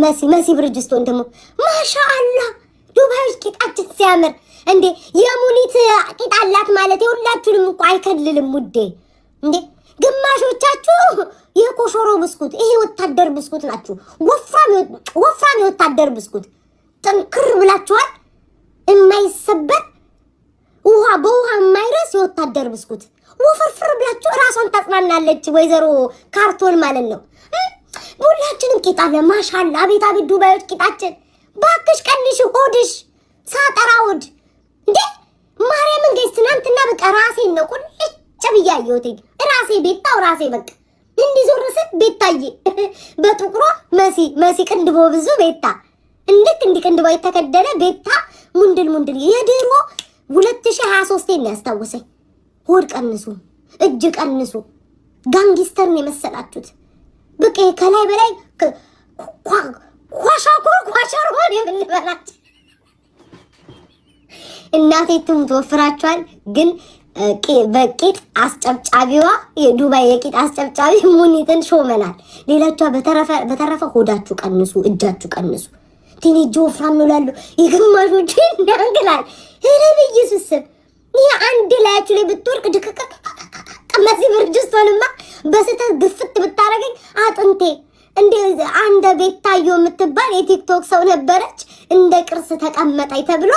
መሲ ብርጅስቶን ደግሞ ማሻአላህ ዱባይ ቂጣችን ሲያምር እንዴ የሙኒት ቂጣ አላት ማለት የሁላችሁንም እኮ አይከልልም ውዴ እንዴ ግማሾቻችሁ የኮሾሮ ብስኩት ይሄ ወታደር ብስኩት ናችሁ ወፍራም የወታደር ብስኩት ጠንክር ብላችኋል የማይሰበር ውሃ በውሃ የማይረስ የወታደር ብስኩት ወፈርፍር ብላችሁ ራሷን ታጽናናለች ወይዘሮ ካርቶን ማለት ነው ሁላችንም ቂጣ ለማሻአላ አቤት ዱባዮች ቂጣችን ባክሽ ቀንሽ ሆድሽ ሳጠራውድ እንዴ ማርያምን ገይስ ትናንትና በቃ ራሴን ነው ቁልጭ ብያየሁት ራሴ ቤታው ራሴ በቃ እንዲዞርሰት ቤታዬ በጥቁሯ መሲ ቅንድቦ ብዙ ቤታ እንዴት እንዲቅንድቦ የተከደለ ቤታ ሙንድል የድሮ 2023 ነው ያስታወሰኝ ሆድ ቀንሱ እጅ ቀንሱ ጋንጊስተር ነው የመሰላችሁት በቃ ከላይ በላይ ኳሻሮ የምንበላችሁ እናቴ ትሙት ወፍራችኋል ግን በቂጥ አስጨብጫቢዋ የዱባይ የቂጥ አስጨብጫቢ ሙኒትን ሾመናል ሌላችሁ በተረፈ ሆዳችሁ ቀንሱ እጃችሁ ቀንሱ ቲኒጆ ወፍራም ነው ላሉ የግማሾች እንዳንግላል ረብ ኢየሱስ ይሄ አንድ ላያችሁ ላይ ብትወርቅ ድቅቅቅ መሲ ብርጅስቶንማ በስተት ግፍት ብታረገኝ አጥንቴ እንደ አንደ ቤታዮ የምትባል የቲክቶክ ሰው ነበረች እንደ ቅርስ ተቀመጠኝ ተብሎ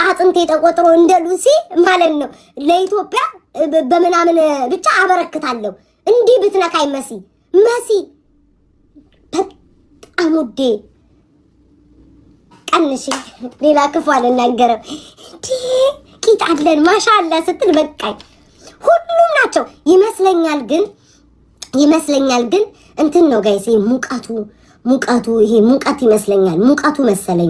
አጥንቴ ተቆጥሮ እንደ ሉሲ ማለት ነው ለኢትዮጵያ በመናምን ብቻ አበረክታለሁ እንዲህ ብትነካይ መሲ በጣም ውዴ ቀንሽ ሌላ ክፉ አልናገርም እንዴ ቂጣለን ማሻአላ ስትል በቃኝ ሁሉም ናቸው ይመስለኛል ግን እንትን ነው ጋይስ ሙቀቱ ይሄ ሙቀት ይመስለኛል ሙቀቱ መሰለኝ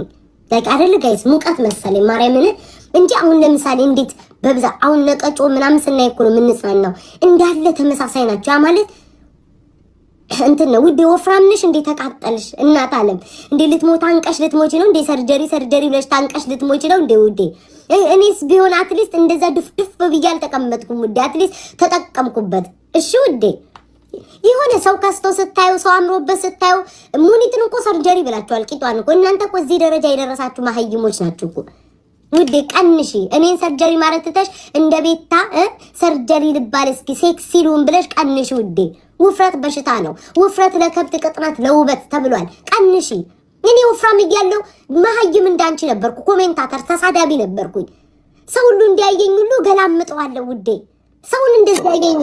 ላይክ አይደል ጋይስ ሙቀት መሰለኝ ማርያምን እንጂ አሁን ለምሳሌ እንዴት በብዛ አሁን ነቀጮ ምናምን ስናይ እኮ ነው የምንጽናናው እንዳለ ተመሳሳይ ናቸው ያ ማለት እንትን ነው ውዴ ወፍራምነሽ እንዴ ተቃጠልሽ እናት አለም እንዴ ልትሞት አንቀሽ ልትሞች ነው እንዴ ሰርጀሪ ብለሽ ታንቀሽ ልትሞች ነው እንዴ ውዴ እኔስ ቢሆን አትሊስት እንደዛ ድፍድፍ ብያል ተቀመጥኩም ውዴ አትሊስት ተጠቀምኩበት እሺ ውዴ የሆነ ሰው ካስተው ስታዩ ሰው አምሮበት ስታዩ ሙኒትን እኮ ሰርጀሪ ብላችኋል ቂጧን እኮ እናንተ እኮ እዚህ ደረጃ የደረሳችሁ ማህይሞች ናችሁ እኮ ውዴ ቀንሺ እኔን ሰርጀሪ ማለት ተሽ እንደ ቤታ ሰርጀሪ ልባል እስኪ ሴክሲ ሉን ብለሽ ቀንሺ ውዴ ውፍረት በሽታ ነው ውፍረት ለከብት ቅጥነት ለውበት ተብሏል ቀንሺ እኔ ወፍራም እያለሁ ማህይም እንዳንቺ ነበርኩ ኮሜንታተር ተሳዳቢ ነበርኩኝ ሰው ሁሉ እንዲያየኝ ሁሉ ገላምጠዋለሁ ውዴ ሰውን እንደዚህ ያየኝ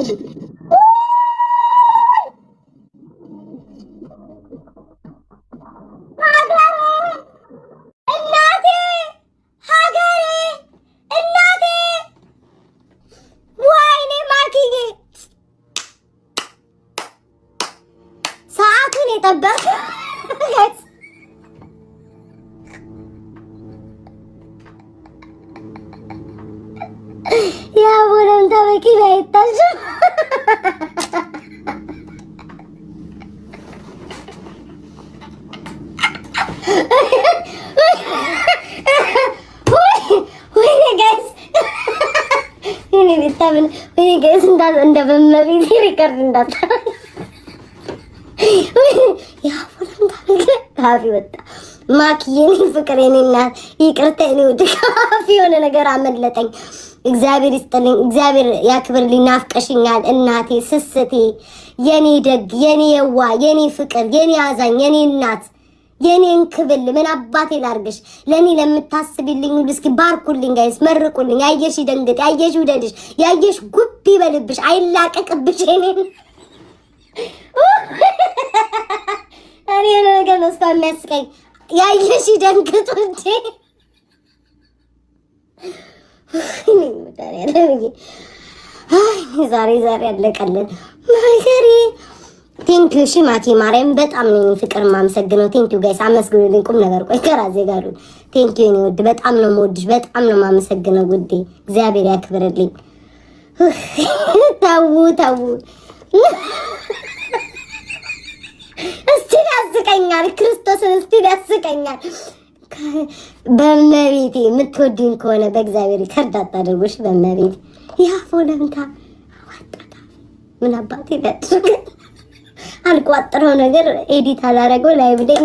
ያ ወለም ታበቂ ባይታሽ ወይ ጋይስ እንደ በመቤት ሪከርድ እንዳታ ያ ወለም ታበቂ ካፊ ወጣ ማኪዬ ፍቅር የኔና ይቅርታ የኔ ወደ ካፊ የሆነ ነገር አመለጠኝ እግዚአብሔር ይስጥልኝ እግዚአብሔር ያክብርልኝ ናፍቀሽኛል እናቴ ስስቴ የኔ ደግ የኔ የዋ የኔ ፍቅር የኔ አዛኝ የኔ እናት የኔን ክብል ምን አባቴ ላርግሽ ለኔ ለምታስብልኝ ሁሉ እስኪ ባርኩልኝ ጋይስ መርቁልኝ ያየሽ ይደንግጥ ያየሽ ውደድሽ ያየሽ ጉብ ይበልብሽ አይላቀቅብሽ የኔን እኔ ነገር ነው እስከሚያስቀኝ ያየሽ ይደንግጥ እንዴ ዛሬ ያለቀልን ማይከሪ ቴንኪው እሺ ማቲ ማርያም በጣም ነው ፍቅር ማመሰግነው ቴንኪው ጋይስ አመስግኑልኝ ቁም ነገር ቆይ ከራዜ ጋር ቴንኪው እኔ ወድ በጣም ነው የምወድሽ በጣም ነው ማመሰግነው ውዴ እግዚአብሔር ያክብርልኝ ታው እስቲ ያስቀኛል ክርስቶስን እስቲ ያስቀኛል በመቤቴ የምትወድኝ ከሆነ በእግዚአብሔር ይከርዳት አድርጎሽ በመቤቴ ያፎ ለምታ አዋጣታ ምን አባቴ ያጥርክ አልቋጥረው ነገር ኤዲት አላረገው ላይ ብለኝ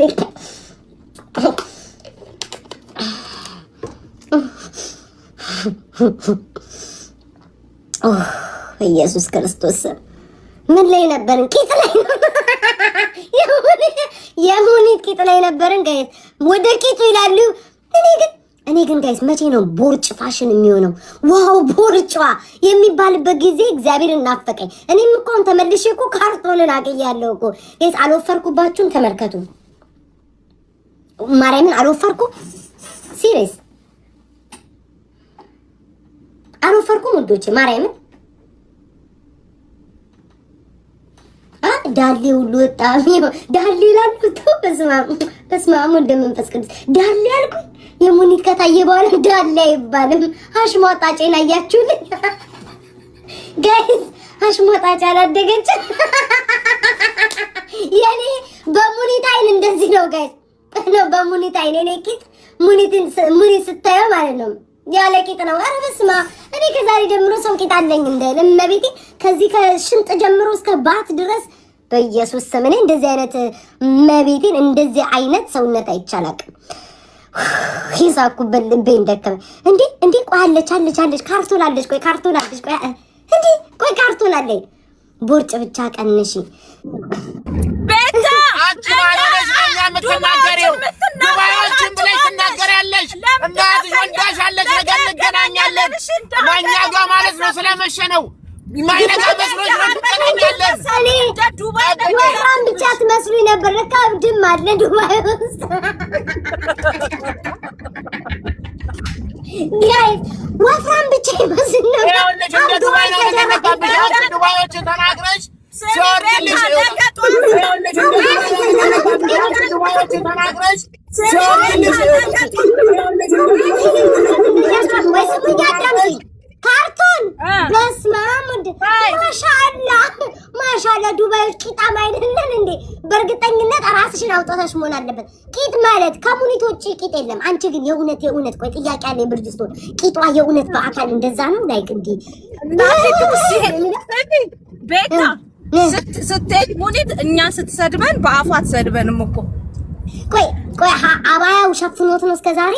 ኢየሱስ ክርስቶስ ምን ላይ ነበርን? ቂጥ ላይ የሙኒት ቂጥ ላይ ነበርን ጋይስ። ወደ ቂጡ ይላሉ። እኔ ግን ጋይስ መቼ ነው ቦርጭ ፋሽን የሚሆነው? ዋው ቦርጫ የሚባልበት ጊዜ እግዚአብሔር እናፈቀኝ። እኔም እኮ ተመልሼ እኮ ካርቶንን አገያለሁ እኮ ጋይስ። አልወፈርኩባችሁም? ተመልከቱ። ማርያምን አልወፈርኩ ሲሪየስ አልወፈርኩም ውዶቼ ማርያምን። ዳሌ ሁሉ ወጣ። ዳሌ ላልኩት በስመ አብ ወወልድ ወመንፈስ ቅዱስ ዳሌ አልኩኝ። የሙኒት ከታየ በኋላ ዳሌ አይባልም። አሽሟጣጬን አያችሁልኝ ጋይስ? አሽሟጣጬ አላደገች። የኔ በሙኒት አይን እንደዚህ ነው ጋይስ ነው። በሙኒት አይን እኔ ቂጥ ሙኒት ስታየው ማለት ነው ያለ ቂጥ ነው። ኧረ በስመ አብ እኔ ከዛሬ ጀምሮ ሰው ቂጥ አለኝ እንደ ለመቤቴ ከዚህ ከሽንጥ ጀምሮ እስከ ባት ድረስ በኢየሱስ ስም እኔ እንደዚህ አይነት መቤቴን እንደዚህ አይነት ሰውነት አይቻላቅም። ይሳኩበት ልቤ እንደከመ እንዴ ቆይ አለች ካርቶን አለች። ቆይ ካርቶን አለች። ቆይ ካርቶን አለኝ። ቦርጭ ብቻ ቀንሺ ቤታ አንቺ ማለሽ እኛ የምትናገሪው ዱባዮችን ብለሽ ትናገሪያለሽ። እናትሽ ወንዳሽ አለች። ነገር እንገናኛለን ማኛ ጋር ማለት ነው። ስለመሸ ነው ማይነጋ መስሎሽ ነው ትገናኛለን። ወፍራም ብቻ ትመስሉኝ ነበር። ለካ እብድም አለ ዱባይ ውስጥ ጋይስ። ወፍራም ብቻ ይመስል ነው። እንደ ዱባይ ነው ተተካብሽ። አንቺ ዱባዮችን ተናግረሽ ሲወርድልሽ ዱባዮችን ተናግረሽ ሲወርድልሽ ካርቶን በስመ አብ ማሻአላ ዱባዮች ቂጣም አይደለን እንዴ? በእርግጠኝነት ራስሽን አውጣታሽ መሆን አለበት። ቂጥ ማለት ከሙኒት ውጪ ቂጥ የለም። አንቺ ግን የእውነት ቆይ ጥያቄ አለ። ብርጅስቶን ቂጧ የእውነት በአካል እንደዛ ነው ላይክ እንዴ? ቤታ ስትሄድ ሙኒት እኛን ስትሰድበን በአፏ አትሰድበንም እኮ። ቆይ አባያው ሸፍኖት ነው እስከዛሬ።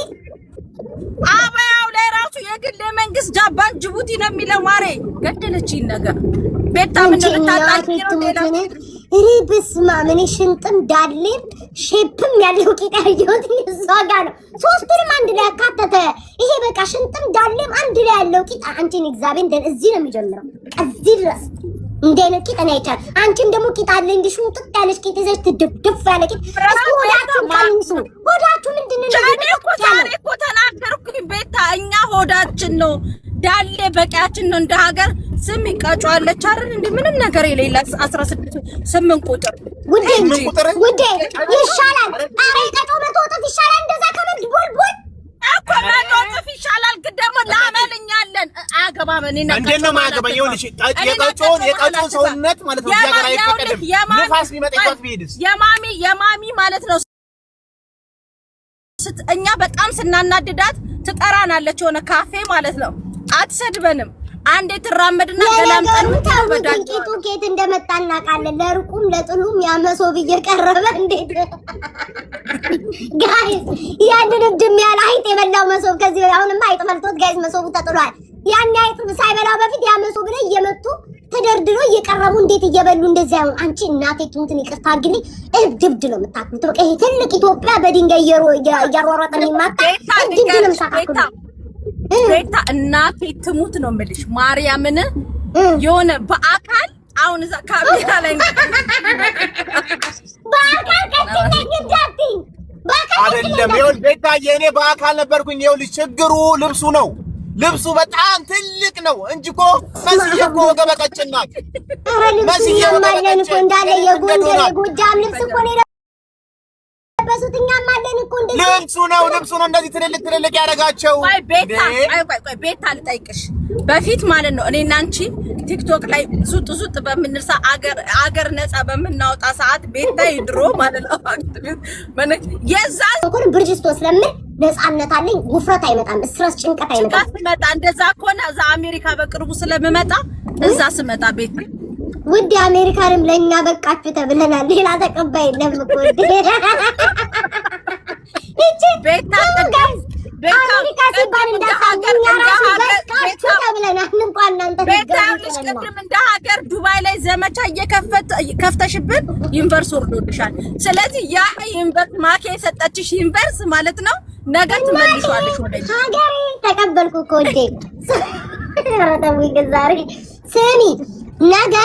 አባያው ላይ ራሱ የግል የመንግስት ጃፓን ጅቡቲ ነው የሚለው። ማሬ ገደለችኝ ነገር ቤታ ምን ልታጣቂ ነው? እኔ በስመ አብ እኔ ሽንጥም ዳሌም ሼፕም ያለው ቂጣ ያየሁት እዛ ጋር ነው። ሶስቱንም አንድ ላይ ያካተተ ይሄ በቃ ሽንጥም ዳሌም አንድ ላይ ያለው ቂጣ አንቺን እግዚአብሔር እንደ እዚህ ነው የሚጀምረው እዚህ ድረስ እንደ አይነት ቂጣ ነው አይቻል። አንቺም ደግሞ ቂጣ አለ እንዲሽ ጥጥ ያለሽ ቂጣ ይዘሽ ትድፍድፍ ያለ ቂጣ እስኪ ሆዳችሁ ቀንሱ። ሆዳችሁ ምንድን ነው? ዛሬ እኮ ተናገርኩኝ ቤታ። እኛ ሆዳችን ነው ዳሌ በቂያችን ነው። እንደ ሀገር ስም ይቀጫለች አይደል እንዴ? ምንም ነገር የሌላ 16 8 ቁጥር ውዴ ይሻላል። ኧረ ይቀጫው መቶ እጥፍ ይሻላል። እንደዛ ከመድ ቦልቦል እኮ መቶ እጥፍ ይሻላል። ግን ደግሞ ላመልኛለን አገባም እኔ ነው እንዴት ነው ማገባኝ? ይኸውልሽ የቀጮን ሰውነት ማለት ነው ያገራ አይፈቀድም። ንፋስ ቢመጣ ይፈት ቢሄድስ የማሚ ማለት ነው። እኛ በጣም ስናናድዳት ትጠራናለች የሆነ ካፌ ማለት ነው። አትሰድበንም። አንዴ ትራመድና ገላምጠን ተበዳል። ቂጡ ኬት እንደመጣ እናውቃለን። ለሩቁም ለጥሉም ያመሶብ እየቀረበ እንዴት ጋይስ ያንን ድም ያለ አይጥ የበላው መሶብ ከዚህ አሁንማ አይጥ መልቶት ጋይስ መሶቡ ተጥሏል። ያን አይጥ ሳይበላው በፊት ያመሶብ ላይ እየመጡ ተደርድሮ እየቀረቡ እንዴት እየበሉ እንደዚህ አሁን አንቺ እናቴ ትሙትን ይቅርታ አድርግልኝ። እብድ ነው የምታክሉት። በቃ ይሄ ትልቅ ኢትዮጵያ በድንጋይ እያሯሯጠን ይማታ እብድ ነው የምታክሉት። ቤታ እናቴ ትሙት ነው የምልሽ ማርያምን የሆነ በአካል አሁን እዛ ካሜራ ላይ በአካል ከትነኝ እንዳቲ አይደለም። ይኸውልሽ ቤታዬ እኔ በአካል ነበርኩኝ። ይኸውልሽ ችግሩ ልብሱ ነው። ልብሱ በጣም ትልቅ ነው እንጂ እኮ መስዬ እኮ ወገበ ቀጭን ናት። ኧረ ልብሱ ያማለን እኮ እንዳለ የጎንደር የጎጃም ልብስ እኮ ነው የለበሱት። እኛም አለን እኮ እንደዚህ ልብሱ ነው እንደዚህ ትልልቅ ያደረጋቸው። ቆይ ቤታ ልጠይቅሽ። በፊት ማለት ነው እኔና አንቺ ቲክቶክ ላይ ሱጥ በምንል አገር ነፃ በምናወጣ ሰዓት ቤታ ይድሮ ማለት ነው የዛን እኮ ብርጅስቶን ስለምን ነፃነት አለኝ። ውፍረት አይመጣም፣ ስትረስ ጭንቀት አይመጣም። ስመጣ እንደዛ ከሆነ እዛ አሜሪካ በቅርቡ ስለምመጣ እዛ ስመጣ ቤት ውድ አሜሪካንም ለኛ በቃችሁ ተብለናል። ሌላ ተቀባይ የለም እኮ ቅድም እንደ ሀገር ዱባይ ላይ ዘመቻ ከፍተሽብን ዩኒቨርስ ወርዶልሻል። ስለዚህ ያ ዩኒቨርስ ማኬ የሰጠችሽ ዩኒቨርስ ማለት ነው ነገ ትመልሺዋለሽ ወደ ሀገሬ። ተቀበልኩ እኮ እንዴ ረተው ይገዛሪ ስሚ ነገ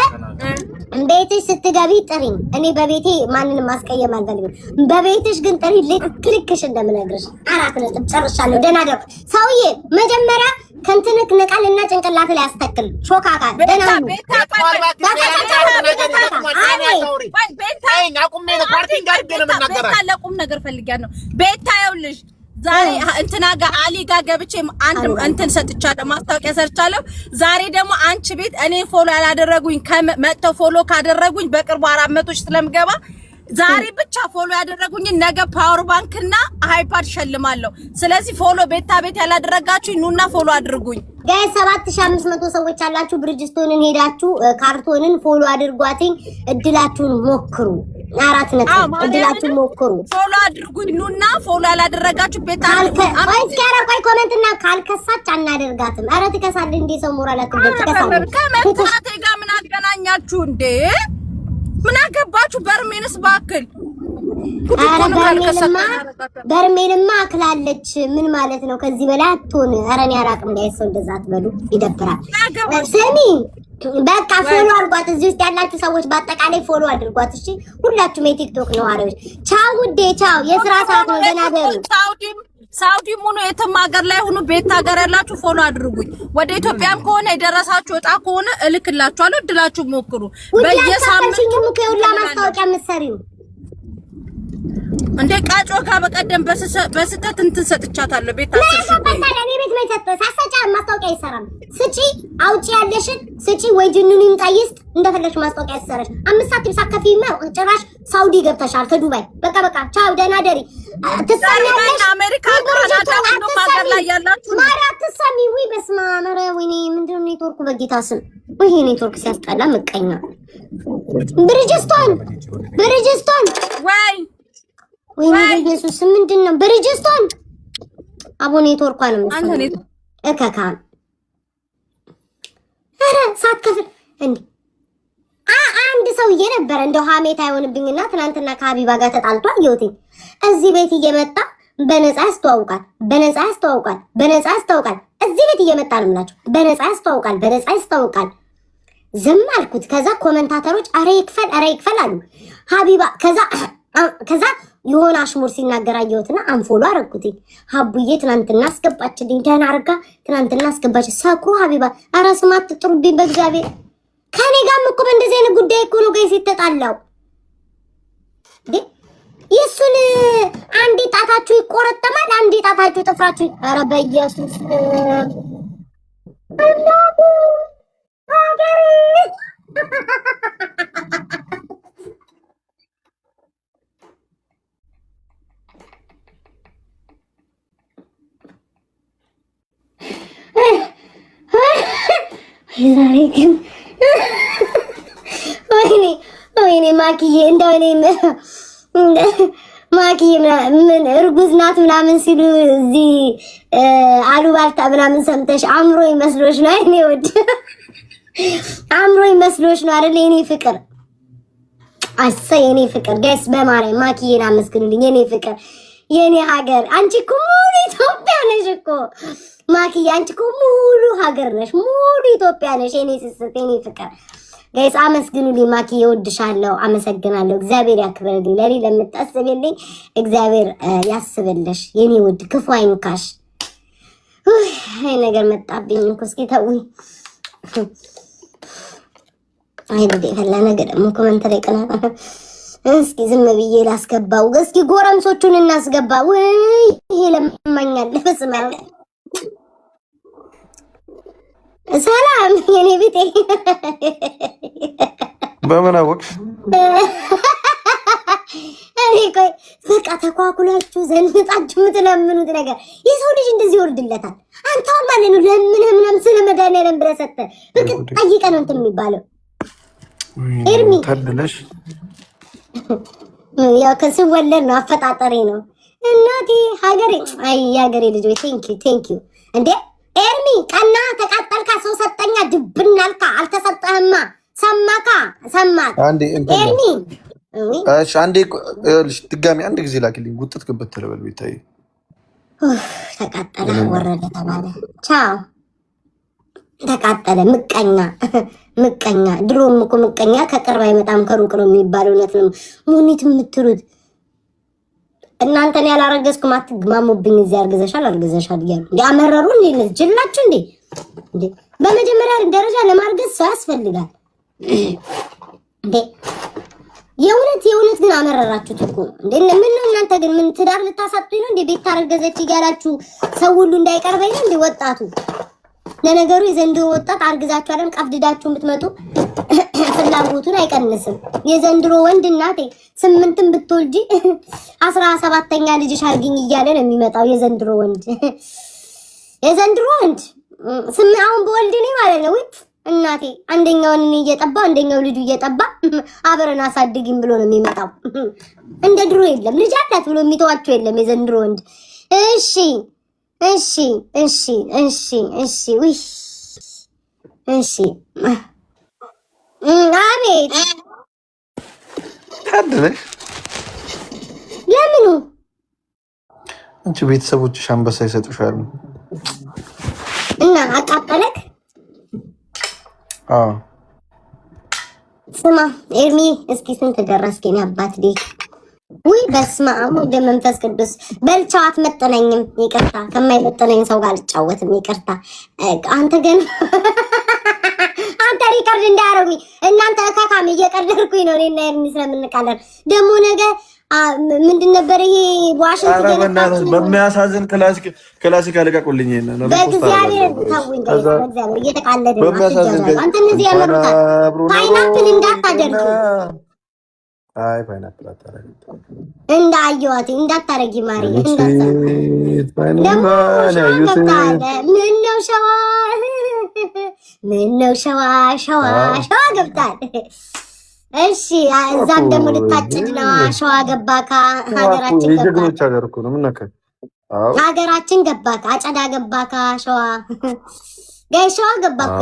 ቤትሽ ስትገቢ ጥሪኝ። እኔ በቤቴ ማንንም ማስቀየም አልፈልግም። በቤትሽ ግን ጥሪ ልክልክሽ እንደምነግርሽ 4 ነጥብ ጨርሻለሁ። ደህና ደሩ ሰውዬ። መጀመሪያ ከንትንክ ንቀልና ጭንቅላት ላይ ያስተክል ሾካካ ደህና ነው። ቁም ነገር ፈልጊያለሁ። ቤታ ይኸውልሽ ዛሬ እንትና ጋር አሊ ጋር ገብቼ አንድ እንትን ሰጥቻለሁ፣ ማስታወቂያ ሰርቻለሁ። ዛሬ ደግሞ አንቺ ቤት እኔ ፎሎ ያላደረጉኝ መጥተው ፎሎ ካደረጉኝ በቅርቡ 400 ሺህ ስለምገባ ዛሬ ብቻ ፎሎ ያደረጉኝ ነገ ፓወር ባንክ እና አይፓድ ሸልማለሁ። ስለዚህ ፎሎ ቤታ ቤት ያላደረጋችሁኝ ኑና ፎሎ አድርጉኝ። ጋይ 7500 ሰዎች አላችሁ። ብርጅስቶንን ሄዳችሁ ካርቶንን ፎሎ አድርጓትኝ። እድላችሁን ሞክሩ። 4 ነጥብ እድላችሁን ሞክሩ። ፎሎ አድርጉኝ ኑና ፎሎ ያላደረጋችሁ ቤታ ቆይ ኮሜንትና ካልከሳች አናደርጋትም። ኧረ ትከሳለህ እንዴ ሰው ሞራላት ትከሳለህ። ከመጣቴ ጋር ምን አገናኛችሁ እንዴ? ምን አገባችሁ? በርሜንስ ባክል በርሜልማ አክላለች። ምን ማለት ነው? ከዚህ በላይ አትሆን። ኧረ እኔ አላቅም። እንዳይሰው እንደዛ አትበሉ፣ ይደብራል። ስሚ በቃ ፎሎ አድርጓት። እዚህ ውስጥ ያላችሁ ሰዎች በአጠቃላይ ፎሎ አድርጓት። እሺ ሁላችሁም የቲክቶክ ነዋሪዎች ቻው ውዴ፣ ቻው። የስራ ሰዓት ነው። ደህና ደሩ። ሳውዲም ሆኖ የትም ሀገር ላይ ሆኖ ቤት ሀገር ያላችሁ ፎሎ አድርጉኝ። ወደ ኢትዮጵያም ከሆነ የደረሳችሁ እጣ ከሆነ እልክላችኋለሁ። እድላችሁ ሞክሩ። በየሳምንቱ ሁላ ማስታወቂያ የምትሰሪው እንደ ቃጮ ጋር በቀደም በስተት እንትን ሰጥቻታለሁ። ቤት አስርሽ እኔ ቤት ላይ ሳሳጫ ማስታወቂያ ይሰራል። ስጪ አውጪ ያለሽን ስጪ ወይ ጅኑኒን ቀይስት እንደፈለሽ ማስታወቂያ ይሰራል። 5 ሰዓት ሳከፊማ ጭራሽ ሳውዲ ገብተሻል ከዱባይ። በቃ ቻው፣ ደህና ደሪ። ትሰሚያለሽ አሜሪካ ካናዳ ሁሉ ሀገር ላይ ያላችሁ ማራ ትሰሚ ወይ በስመ አብ። ኧረ ወይኔ ምንድነው ኔትወርኩ? በጌታ ስም ወይ ኔትወርክ ሲያስጠላ ምቀኛ። ብርጅስቶን ወይ ኢየሱስ ምንድነው? ብርጅስቶን አቦ ኔትወርኳ ነው መሰለኝ እከካ። ኧረ ሳትከፍል እንዴ አንድ ሰውዬ ነበረ እንደው ሀሜት አይሆንብኝና ትናንትና ከሀቢባ ጋር ተጣልቶ አየሁትኝ። እዚህ ቤት እየመጣ በነፃ ያስተዋውቃል። እዚህ ቤት እየመጣ ነው የምላቸው። በነፃ ያስተዋውቃል። ዝም አልኩት። ከዛ ኮመንታተሮች አረ ይክፈል አሉ። ሀቢባ ከዛ የሆነ አሽሙር ሲናገር አየሁትና አንፎሎ አረኩትኝ። ሀቡዬ ትናንትና አስገባችልኝ። ደህና አርጋ ትናንትና አስገባች። ሰክሩ ሀቢባ አረ ስማት ጥሩብኝ በእግዚአብሔር። ከኔ ጋርም እኮ በእንደዚህ አይነት ጉዳይ እኮ ነው ጋይስ የተጣላው። የሱን አንዴ ጣታችሁ ይቆረጠማል፣ አንዴ ጣታችሁ ጥፍራችሁ። ኧረ በኢየሱስ ዛሬ ግን ወይኔ ማኪዬ እንደው እኔ ማኪዬ ምን እርጉዝ ናት ምናምን ሲሉ እዚህ አሉባልታ ምናምን ሰምተሽ አምሮ ይመስሎሽ ነው? እኔ ወድ አምሮ ይመስሎሽ ነው አይደል? የኔ ፍቅር የኔ ፍቅር ጋይስ በማርያም ማኪዬን አመስግኑልኝ። የኔ ፍቅር የኔ ሀገር አንቺ እኮ ሙሉ ኢትዮጵያ ነሽ እኮ ማኪዬ። አንቺ እኮ ሙሉ ሀገር ነሽ፣ ሙሉ ኢትዮጵያ ነሽ። የኔ ስስት የኔ ፍቅር ጋይስ አመስግኑልኝ። ማኪዬ እወድሻለሁ፣ አመሰግናለሁ። እግዚአብሔር ያክብርልኝ። ለኔ ለምታስብልኝ እግዚአብሔር ያስብልሽ የኔ ውድ፣ ክፉ አይንካሽ። አይ ነገር መጣብኝ እኮ እስኪ ተውኝ። አይ ወዴ ፈላ ነገር ደግሞ ኮሜንት ላይ ቀና። እስኪ ዝም ብዬ ላስገባው። እስኪ ጎረምሶቹን እናስገባ። ወይ ይሄ ለማኛል በስመ አብ። ሰላም የኔ ቤቴ በምን አወቅሽ? እኔ ቆይ በቃ ተኳኩላችሁ ዘንጣችሁ የምትለምኑት ነገር የሰው ልጅ እንደዚህ ይወርድለታል። አንተው ማለት ነው ለምንም ስለ መድኃኒዓለም ብለህ ሰጥተህ በቃ ጠይቀህ ነው እንትን የሚባለው። ኤርሚ ታድለሽ ያው ከስወለድ ነው አፈጣጠሬ ነው እናቴ ሀገሬ። አይ የሀገሬ ልጅ ወይ ቴንክ ዩ እንዴ ኤርሚ ቀና ተቃጠልካ ሰው ሰጠኛ ድብናልካ አልተሰጠህማ ሰማካ ሰማክ አንዴ ኤርሚ እሺ አንዴ ድጋሚ አንድ ጊዜ ላኪልኝ ጉጥት ግበት ተለበል ቤታይ ተቃጠለ ወረደ ተባለ ቻው ተቃጠለ ምቀኛ ድሮም እኮ ምቀኛ ከቅርብ አይመጣም ከሩቅ ነው የሚባለው እውነት ነው ሙኒት የምትሉት እናንተን ያላረገዝኩም አትግማሙብኝ እዚህ አርግዘሻል እያሉ ያመረሩ እንዴ ጅላችሁ እንዴ በመጀመሪያ ደረጃ ለማርገዝ ሰው ያስፈልጋል እንዴ የእውነት ግን አመረራችሁት እኮ እንዴ ምን ነው እናንተ ግን ምን ትዳር ልታሳጡኝ ነው እንዴ ቤት ታረገዘች ይጋላችሁ ሰው ሁሉ እንዳይቀርበኝ ነው እንዴ ወጣቱ ለነገሩ የዘንድሮ ወጣት አርግዛችሁ አይደል ቀፍድዳችሁ የምትመጡ ፍላጎቱን አይቀንስም የዘንድሮ ወንድ እናቴ 8ም ብትወልጂ 17ኛ ልጅሽ አርግኝ እያለ ነው የሚመጣው የዘንድሮ ወንድ አሁን በወልድ ነው ማለት ነው እናቴ አንደኛውን እየጠባ አንደኛው ልጁ እየጠባ አብረን አሳድጊም ብሎ ነው የሚመጣው እንደ ድሮ የለም ልጅ አላት ብሎ የሚተዋቸው የለም የዘንድሮ ወንድ እሺ አቤት ታድለሽ ለምኑ አንቺ ቤተሰቦችሽ አንበሳ ይሰጡሻል እና አቃጠለክ አዎ ስማ ኤርሚ እስኪ ስንት ደረስከኝ አባት ዴ ውይ በስመ አብ ወወልድ ወመንፈስ ቅዱስ በልቻው አትመጥነኝም ይቅርታ ከማይመጥነኝ ሰው ጋር አልጫወትም ይቅርታ አንተ ግን አንተ ሪከርድ እንዳያረጉኝ እናንተ ካካም እየቀለድኩኝ ነው እኔና ኤርሚ ስለምንቃለር ደግሞ ነገ ምንድን ነበር ይሄ ዋሽንግተን በሚያሳዝን ክላሲክ አለቃቁልኝ ነው በእግዚአብሔር ታውኝ በእግዚአብሔር እየተቃለደ ነው አንተ እነዚህ ያመሩታል ፓይናፕል እንዳታደርጉ አይ ፓይናፕል አታረጊ እንዳየዋት እንዳታረጊ ማሪ ምነው ሸዋ ገብታል እሺ እዛም ደግሞ ልታጭድ ነው ሸዋ ገባካ ሀገራችን ገባካ አጨዳ ገባካ ሸዋ ሸዋ ገባካ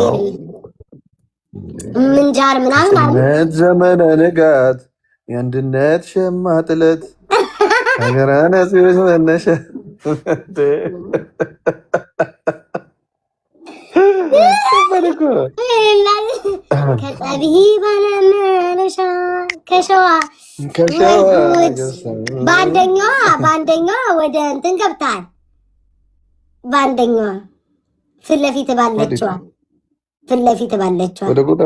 ምንጃር ምናምን አለ ዘመነ ንጋት የአንድነት ሸማ ጥለት ሀገራነ ሲወስ መነሻ ከጸብሂ ባለመነሻ ከሸዋ በአንደኛዋ ወደ እንትን ገብታል በአንደኛዋ ፊት ለፊት ባለችዋ ወደ ጎዳ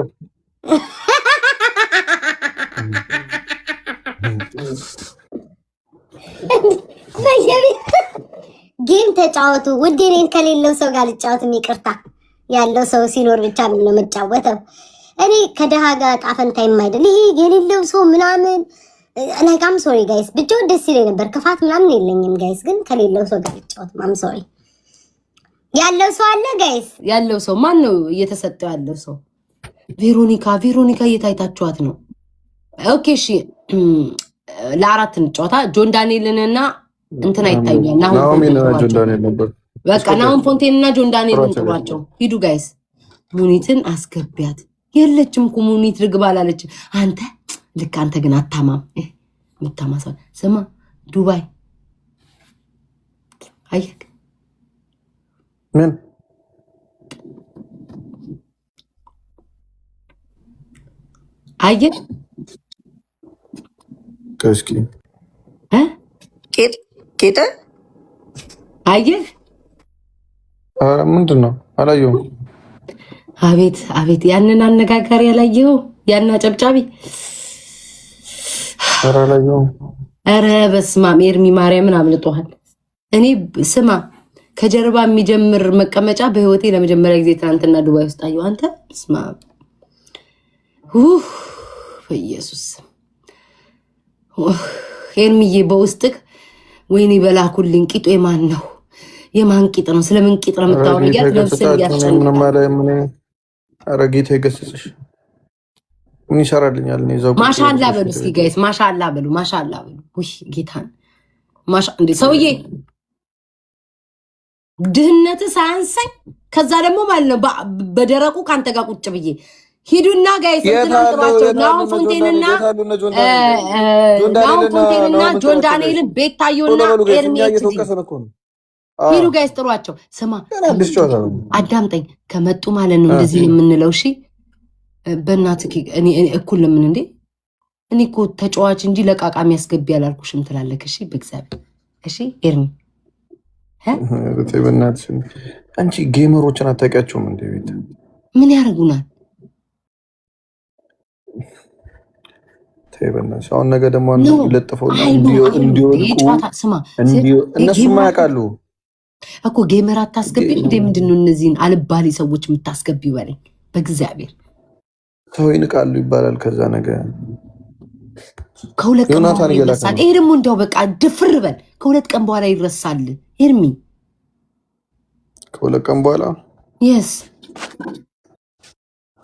ጌም ተጫወቱ ውዴ እኔን ከሌለው ሰው ጋር ልጫወትም ይቅርታ ያለው ሰው ሲኖር ብቻ ምን ነው የምጫወተው እኔ ከደሃ ጋር ጣፈንታ የማይደል ይሄ የሌለው ሰው ምናምን ነጋም ሶሪ ጋይስ ብቻው ደስ ይለኝ ነበር ክፋት ምናምን የለኝም ጋይስ ግን ከሌለው ሰው ጋር ልጫወት ማም ሶሪ ያለው ሰው አለ ጋይስ ያለው ሰው ማን ነው እየተሰጠው ያለው ሰው ቬሮኒካ እየታይታችኋት ነው ኦኬ እሺ ለአራት እንጫወታ ጆን ዳንኤልንና እንትና ይታያል በቃ ናሁን ፎንቴንና ጆን ዳንኤልን ጥሯቸው ሂዱ ጋይስ ሙኒትን አስገቢያት የለችም እኮ ሙኒት ርግብ አላለች አንተ ልክ አንተ ግን አታማም ምታማሰው ስማ ዱባይ አየክ ምን አየክ ከስኪ ኬተ አየህ ምንድን ነው አላየሁም አቤት ያንን አነጋጋሪ ያላየው ያና ጨብጫቢ አላየሁም ኧረ በስመ አብ ኤርሚ ማርያምን አምልጦሃል እኔ ስማ ከጀርባ የሚጀምር መቀመጫ በህይወቴ ለመጀመሪያ ጊዜ ትናንትና ዱባይ ውስጥ አየሁ አንተ ስማ በኢየሱስ ኤርሚዬ በውስጥክ ወይኔ በላኩልኝ ቂጡ የማን ነው የማን ቂጥ ነው ስለምን ቂጥ ነው የምታወራው ያት ነፍስን ያስጨንቃል ኧረ ጌታ ይገስጽሽ ምን ይሰራልኛል እኔ ዘው ማሻአላ በሉ እስኪ ጋይስ ማሻአላ በሉ ውይ ጌታን ማሻ እንዴ ሰውዬ ድህነት ሳያንሰኝ ከዛ ደግሞ ማለት ነው በደረቁ ካንተ ጋር ቁጭ ብዬ ሂዱና ጋይስ እንትናጥሯቸው ናውን ፎንቴንና ጆን ዳንኤልን ቤታዮና ኤርሚያት ሂዱ ጋይስ ጥሯቸው። ስማ አዳምጠኝ፣ ከመጡ ማለት ነው እንደዚህ የምንለው። እሺ በእናትህ እኔ እኩል ለምን እንዴ? እኔ እኮ ተጫዋች እንጂ ለቃቃሚ ያስገቢ ያላልኩሽም ትላለህ። እሺ በእግዚአብሔር እሺ ኤርሚ በእናትሽ አንቺ ጌመሮችን አታውቂያቸውም እንዴ? ቤት ምን ያደርጉናል? በእናትሽ አሁን ነገ ደግሞ ለጥፈውና እንዲወድቁ እነሱማ ያውቃሉ እኮ ጌመር አታስገቢ እንዴ? ምንድነው እነዚህን አልባሌ ሰዎች የምታስገቢው? በለኝ በእግዚአብሔር። ሰው ይንቃሉ ይባላል። ከዛ ነገ ከሁለት ቀን በኋላ ይረሳል። ይሄ ደግሞ እንደው በቃ ድፍር በል። ከሁለት ቀን በኋላ ይረሳል። ኤርሚ ከሁለት ቀን በኋላ የስ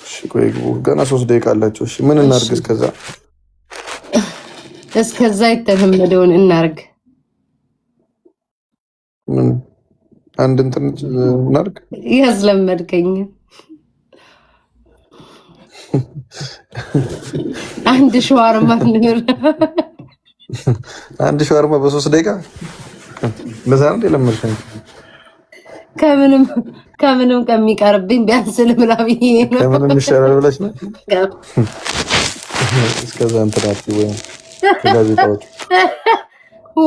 እሺ፣ ቆይ ገና 3 ደቂቃ አላቸው። እሺ ምን እናርግ? እስከዛ የተለመደውን እናርግ። ምን አንድ እንትን እናርግ? ያስለመድከኝ አንድ ሸዋርማ ንር አንድ ሸዋርማ በ3 ደቂቃ ለዛ ነው ለምርከኝ። ከምንም ከሚቀርብኝ ቢያንስ ልብላቢ ነው። ከምንም ይሻላል ብለሽ ነው። እስከዛ እንትራት ወይ ጋዜጣዎች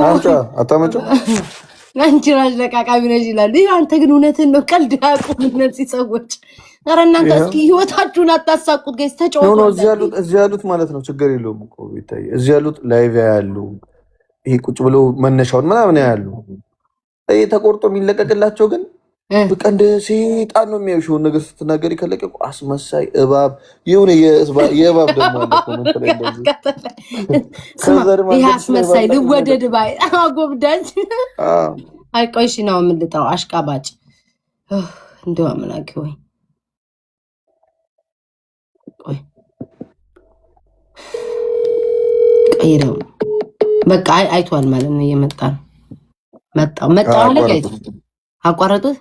አንቺ አታመጪው አንቺ ራስ ለቃቃሚ ነሽ ይላሉ። አንተ ግን እውነትን ነው። ቀልድ ያቁም እነዚህ ሰዎች። ኧረ እናንተ እስኪ ህይወታችሁን አታሳቁት ጋይስ። ተጫወቱ ነው እዚህ ያሉት ማለት ነው። ችግር የለውም እኮ ይታይ። እዚህ ያሉት ላይቭ ያሉ ይሄ ቁጭ ብለው መነሻውን ምናምን ያሉ ይሄ ተቆርጦ የሚለቀቅላቸው ግን በቃ እንደ ሰይጣን ነው የሚያዩሽ። ነገር ስትናገሪ ከለቀቁ አስመሳይ እባብ የሆነ የእባብ ደግሞ አለ ኮሜንት ላይ እንደዚህ ይሄ አስመሳይ ልወደድ ባይ አጎብዳጅ አይቆይሽ ነው የምልጠው አሽቃባጭ እንደው አምላክ ወይ ቀይረው በቃ አይቷል ማለት ነው። እየመጣ ነው መጣው አለ ጋይስ አቋረጡት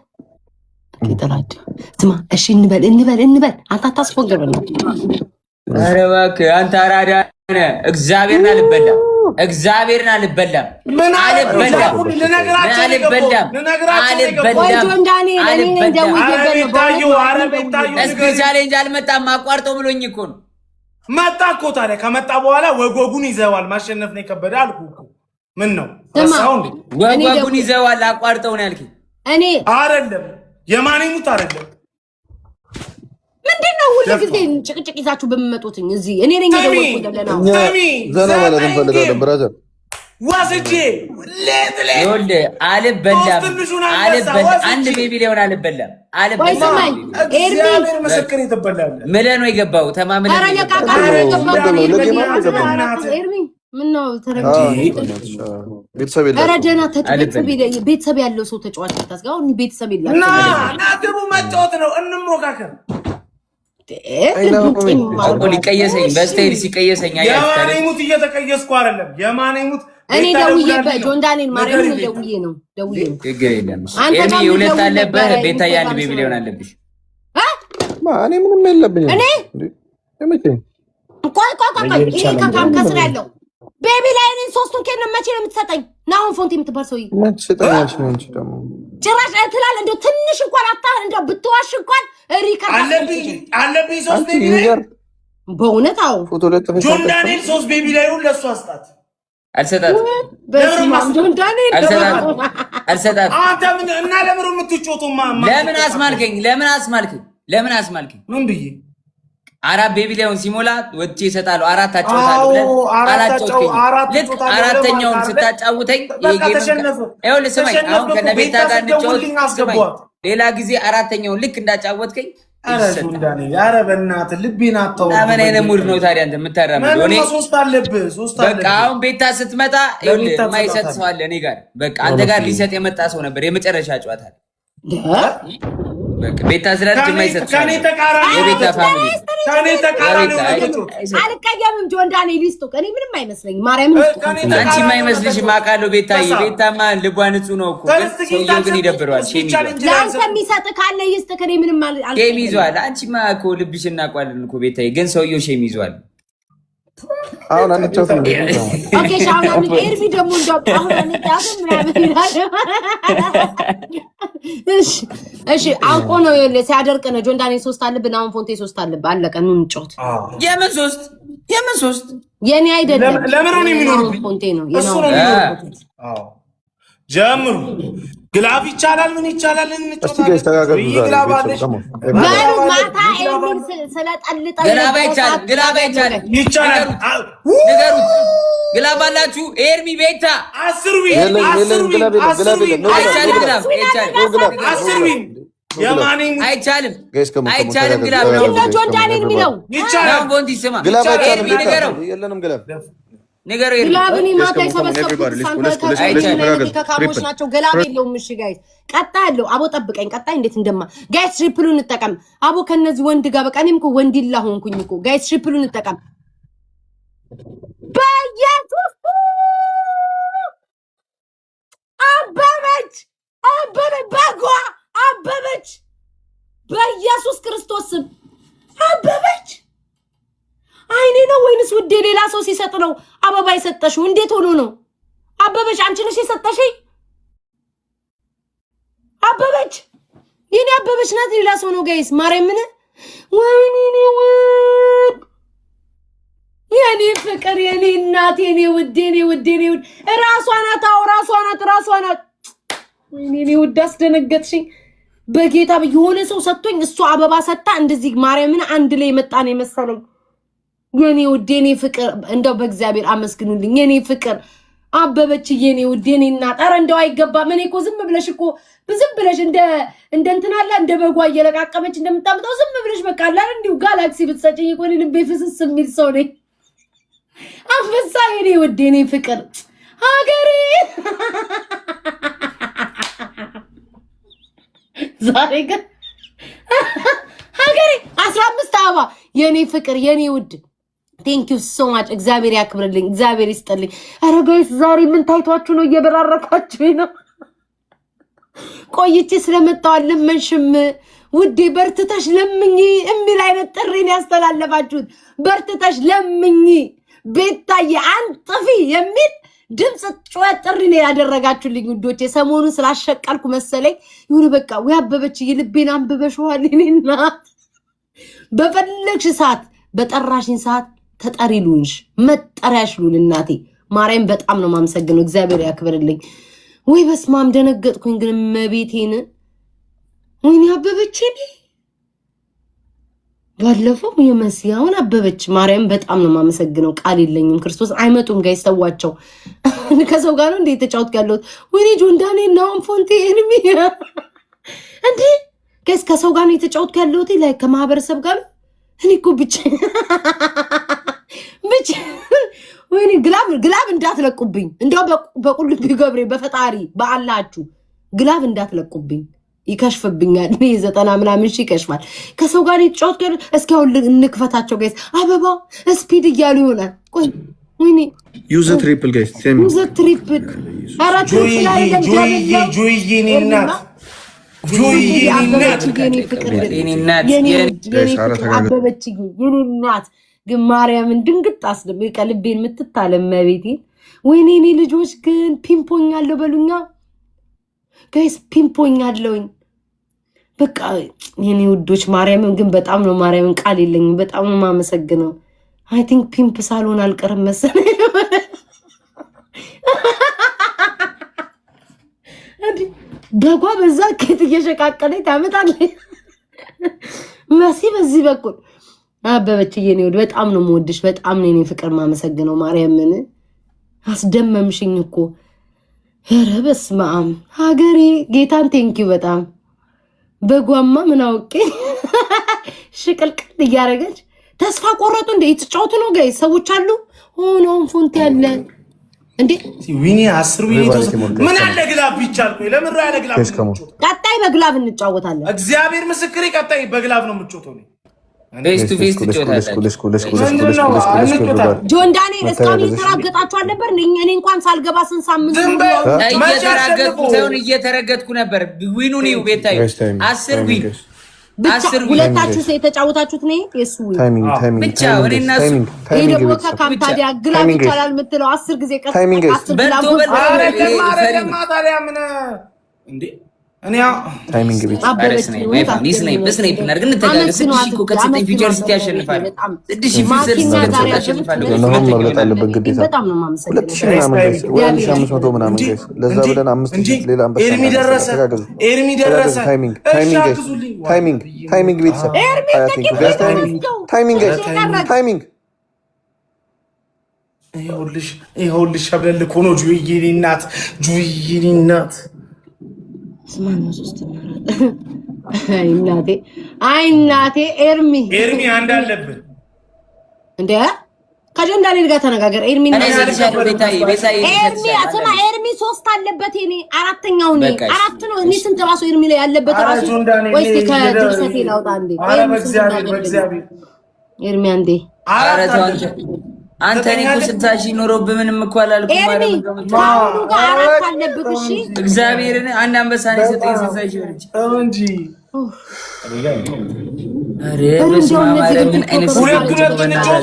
ይተላችሁ። ስማ እሺ እንበል አንተ አታስፎግር ነው። ኧረ እባክህ አንተ አራዳ ነህ። እግዚአብሔርን አልበላም ምን አልበላም። እስኪ ቻሌንጅ አልመጣም አቋርጦ ብሎኝ እኮ ነው። መጣ እኮ ታዲያ ከመጣ በኋላ ወጎጉን ይዘዋል። ማሸነፍ ነው የከበደ አልኩህ እኮ። ምን ነው ወጎጉን ይዘዋል አቋርጠው ነው ያልከኝ። እኔ አይደለም የማኔሙት አይደለም። ምንድነው ሁሉ ጊዜ ጭቅጭቅ ይዛችሁ በመመጡትኝ እዚህ እኔ ነኝ ደወልኩልህ። ዘና ማለት እንፈልጋለን ብራዘር። ዋስጄ ይኸውልህ አልበላም። አንድ ቤቢ ሊሆን አልበላም። እግዚአብሔር ምስክር ይተበላል። ምለህ ነው የገባው ተማምነህ ነው ኤርሚ ምነው ተረጋግጥ። ቤተሰብ ያለው ሰው ተጫዋች ታስጋው እኔ ቤተሰብ ይላል ና ግቡ መጫወት ነው። እንሞካከር። ሊቀየሰኝ በስቴል ሲቀየሰኝ የማኔሙት እየተቀየስኩ አይደለም። የማኔሙት እኔ ደውዬ ጆን ዳንኤል ማርያም ደውዬ ነው። ችግር የለም ኤርሚ የሁለት አለብህ። ቤታዬ አንድ ቤቢ ሊሆን አለብሽ። እኔ ምንም የለብኝም። እኔ ቆይ ይሄ ከስር ያለው ቤቢ ላይ እኔን 3ቱን ከነ መቼ ነው የምትሰጠኝ? ናሁን ፎንቲ የምትባል ሰውዬ መች ሰጠኛልሽ ነው እንጂ ደግሞ ጭራሽ ትላለህ። እንደው ትንሽ እንኳን እንደው ብትዋሽ እንኳን ሪከርድ አለብኝ 3 ቤቢ ላይ በእውነት አዎ። ፎቶ ለጥፈሽ ጆን ዳንኤል 3 ቤቢ ላይ ሁሉ ለሱ አስጣት። አልሰጣትም። ጆን ዳንኤል አልሰጣትም። አንተ ምን እና ለምሩ የምትጮተው ለምን አስማልከኝ? ምን ብዬ 4 ቤቢ ላይሆን ሲሞላ ወጥቼ እሰጣለሁ። 4 አጫውታለሁ ብለህ አላጫውተኝ። ልክ 4ተኛውን ስታጫውተኝ ይኸውልህ ስማኝ፣ አሁን ከነቤታ ጋር እንጫወት ስማኝ። ሌላ ጊዜ 4ተኛውን ልክ እንዳጫወትከኝ ኧረ በእናትህ ልቤን አታው። ምን አይነት ሙድ ነው ታዲያ አንተ የምታራምደው? እኔ 3 አለብህ 3 አለብህ። በቃ አሁን ቤታ ስትመጣ ይኸውልህ የማይሰጥ ሰው አለ እኔ ጋር። በቃ አንተ ጋር ሊሰጥ የመጣ ሰው ነበር። የመጨረሻ ጨዋታ ቤታ ስላለች የማይሰጥ ከኔ ተቃራኒ የቤታ ፋሚሊ ከኔ ተቃራኒ አልቀየምም። ጆን ዳንኤል ይስጡክ። እኔ ምንም አይመስለኝም። ማርያምን ይስጡክ። አንቺ የማይመስልሽ ማቃለው ቤታዬ። ቤታማ ልቧ ንጹህ ነው እኮ ሰውየው ግን ይደብረዋል። ሼም ይዟል። ለአንተ የሚሰጥ ካለ ይስጥክ። እኔ ምንም ሼም ይዟል። አንቺማ እኮ ልብሽ እናውቃለን እኮ ቤታዬ፣ ግን ሰውየው ሼም ይዟል። አሁን አንቻት ነው። ኦኬ ሻውና ኤርሚ ደግሞ እንደው አሁን አንቻት ምናምን ይላል። እሺ አውቆ ነው ሲያደርቅ ነው። ጆን ዳንኤል 3 አለብን። አሁን ፎንቴ 3 አለብን። አለቀ። ኑ እንጫወት። የምን ሶስት የኔ አይደለም። ለምን ነው የሚኖረው? ፎንቴ ነው ጀምሩ። ግላፍ ይቻላል። ምን ይቻላል? እንጫወታለን። ግላፍ አለሽ ማታ ኤርሚ ስለጠልጠ ግላፍ አይቻልም። ግላፍ አይቻልም። ይቻላል። ንገሩት። ግላፍ አላችሁ? ኤርሚ ቤታ 10 ዊን አይቻልም። ግላፍ አይቻልም። አይቻልም። አይቻልም። ግላፍ ነው ጆን ዳንኤል የሚለው ይቻላል። ቦንዲ ስማ ኤርሚ ንገረው። ንገረው ግላብን ማታ የሰበሰቡት ከካቦች ናቸው። ግላብ የለውም። እሺ ጋይስ ቀጣይ ያለው አቦ ጠብቀኝ። ቀጣይ እንዴት እንደማ ጋይስ ትሪፕሉ እንጠቀም። አቦ ከነዚህ ወንድ ጋር በቃ እኔም እኮ ወንዲላ ሆንኩኝ እኮ ጋይስ ትሪፕሉ እንጠቀም። በኢየሱስ አበበች በጓ አበበች በኢየሱስ ክርስቶስ ስም አበበች። አይኔ ነው ወይንስ ውዴ ሌላ ሰው ሲሰጥ ነው አበባ የሰጠሽው? እንዴት ሆኖ ነው? አበበች አንቺ ነሽ የሰጠሽኝ? አበበች የኔ አበበች ናት። ሌላ ሰው ነው ጋይስ። ማርያምን ወይኔ ነው የኔ ፍቅር የኔ እናት የኔ ውዴ የኔ ውዴ የኔ ውድ ራሷ ናት። አዎ ራሷ ናት። ወይኔ ነው ውድ አስደነገጥሽኝ። በጌታ የሆነ ሰው ሰጥቶኝ እሱ አበባ ሰጣ እንደዚህ ማርያምን አንድ ላይ መጣን የመሰለኝ። የኔ ውድ የኔ ፍቅር እንደው በእግዚአብሔር አመስግኑልኝ። የኔ ፍቅር አበበች የኔ ውድ የኔ እናት። ኧረ እንደው አይገባም። እኔ እኮ ዝም ብለሽ እንደ እንትናላ እንደ በጓ እየለቃቀመች እንደምታምጣው ዝም ብለሽ በቃ አላ እንዲሁ ጋላክሲ ብትሰጪኝ እኮ ልቤ ፍስስ የሚል ሰው ነኝ። አንበሳ የኔ ውድ የኔ ፍቅር ሀገሬ ዛሬ ግን ሀገሬ 15 አበባ የኔ ፍቅር የኔ ውድ ቴንክ ዩ ሶ ማች። እግዚአብሔር ያክብርልኝ፣ እግዚአብሔር ይስጥልኝ። ኧረ ጋይስ ዛሬ ምን ታይቷችሁ ነው? እየበራረካችሁ ነው። ቆይቼ ስለመጣሁ አልለመንሽም ውዴ፣ በርትተሽ ለምኝ የሚል አይነት ጥሪን ያስተላለፋችሁት። በርትተሽ ለምኝ ቤታዬ አንጥፊ የሚል ድምጽ ጩኸት ጥሪ ነው ያደረጋችሁልኝ ውዶቼ። ሰሞኑን ስላሸቀልኩ መሰለኝ ይሁን በቃ ወይ አበበች የልቤን አንብበሽዋል። እኔና በፈለግሽ ሰዓት በጠራሽኝ ሰዓት ተጠሪ ሉንሽ መጠሪያሽ ሉን እናቴ ማርያም በጣም ነው ማመሰግነው። እግዚአብሔር ያክብርልኝ። ወይ በስማም ደነገጥኩኝ። ግን መቤቴን ወይኔ አበበች ባለፈው የመሲያውን አበበች ማርያም በጣም ነው ማመሰግነው። ቃል የለኝም። ክርስቶስ አይመጡም ጋይስ ተዋቸው። ከሰው ጋር ነው እንዴ ተጫውት ያለሁት? ወይኔ ጆን ዳንኤል ነው ፎንቴ ኤርሚ እንዴ ጋይስ ከሰው ጋር ነው የተጫውት ያለሁት ላይ ከማህበረሰብ ጋር እኔ እኮ ብቻ ወይኔ ግላብ እንዳትለቁብኝ። እንደው በቁልቢ ገብሬ በፈጣሪ በአላችሁ ግላብ እንዳትለቁብኝ ይከሽፍብኛል። እኔ 90 ምናምን ሺህ ይከሽፋል። ከሰው ጋር የተጫወት ጋር እስኪ አሁን እንክፈታቸው ጋይስ። አበባ ስፒድ እያሉ ይሆናል። ቆይ ወይኔ ዩዝ ትሪፕል ጋይስ ዩዝ ትሪፕል አራት ትሪፕል አይደለም ጆይዬ እናት አበበች የኔ እናት ግን ማርያምን ድንግጥ አስደምቀ ልቤን የምትታለም መቤቴ። ወይኔ እኔ ልጆች ግን ፒምፖኛለሁ በሉኛ ጋይስ፣ ፒምፖኛለሁኝ በቃ የኔ ውዶች። ማርያምን ግን በጣም ነው ማርያምን ቃል የለኝም። በጣም ነው የማመሰግነው። አይ ቲንክ ፒምፕ ሳልሆን አልቀርም መሰለኝ። በጓ በዛ ከት እየሸቃቀለኝ ታመጣለች መሲ በዚህ በኩል አበበች የኔ ውድ በጣም ነው የምወድሽ። በጣም ነው የኔ ፍቅር ማመሰግነው። ማርያምን አስደመምሽኝ እኮ። ኧረ በስመ አብ ሀገሬ ጌታን ቴንኪው በጣም በጓማ ምን አውቄ ሽቅልቅል እያደረገች ተስፋ ቆረጡ። እንደ የተጫወቱ ነው ጋይ ሰዎች አሉ ሆኖም ፎንት ያለ እንዴ ዊኒ 10 ዊኒ ምን አለ ግላብ ቢቻል ቆይ ለምን ነው ያለ ግላብ? ቀጣይ በግላብ እንጫወታለን። እግዚአብሔር ምስክሬ ቀጣይ በግላብ ነው የምትጮተው ነው። ፌስ ቱ ፌስ ትጫወታላችሁ። ጆን ዳንኤል እስካሁን እየተራገጣችሁ አልነበር? እኔ እንኳን ሳልገባ ስንሳምንት እየተረገጥኩ ነበር። ዊኑኒ ቤታዩ 10 ዊን ሁለታችሁ የተጫወታችሁት ነው። የሱ ብቻ ወሬና እሱ ይሄ ደግሞ ከካምታዲያ ግላብ ይቻላል የምትለው 10 ጊዜ እኔ ታይሚንግ ቤት መብለጥ አለብን ግዴታ። 2500 ምናምን ጋይስ ለዛ ብለን 5000 ሌላ ታይሚንግ ቤተሰብ ታይሚንግ ይኸውልሽ አብለል እኮ ነው ጁይዬ እናት አይ እናቴ ኤርሚ አንድ አለብን እንዴ ከጆን ዳንኤል ጋር ተነጋገር። ኤርሚ ሶስት አለበት። እኔ አራተኛው ነኝ። አራት ነው። እኔ ስንት ራሱ ኤርሚ ላይ ያለበት ራሱ ወይስ ከድርሰቴ ላውጣ እንዴ? ኤርሚ አንዴ አንተ እኔ እኮ 60 ሺህ ኖሮብህ ምንም እኮ አላልኩም ማለት ነው። አራት አለበት። እሺ እግዚአብሔርን አንድ አንበሳ ነው የሰጠኝ 60 ሺህ ብር እንጂ አረ በስማማ ምን አይነት ሁለት እንጮት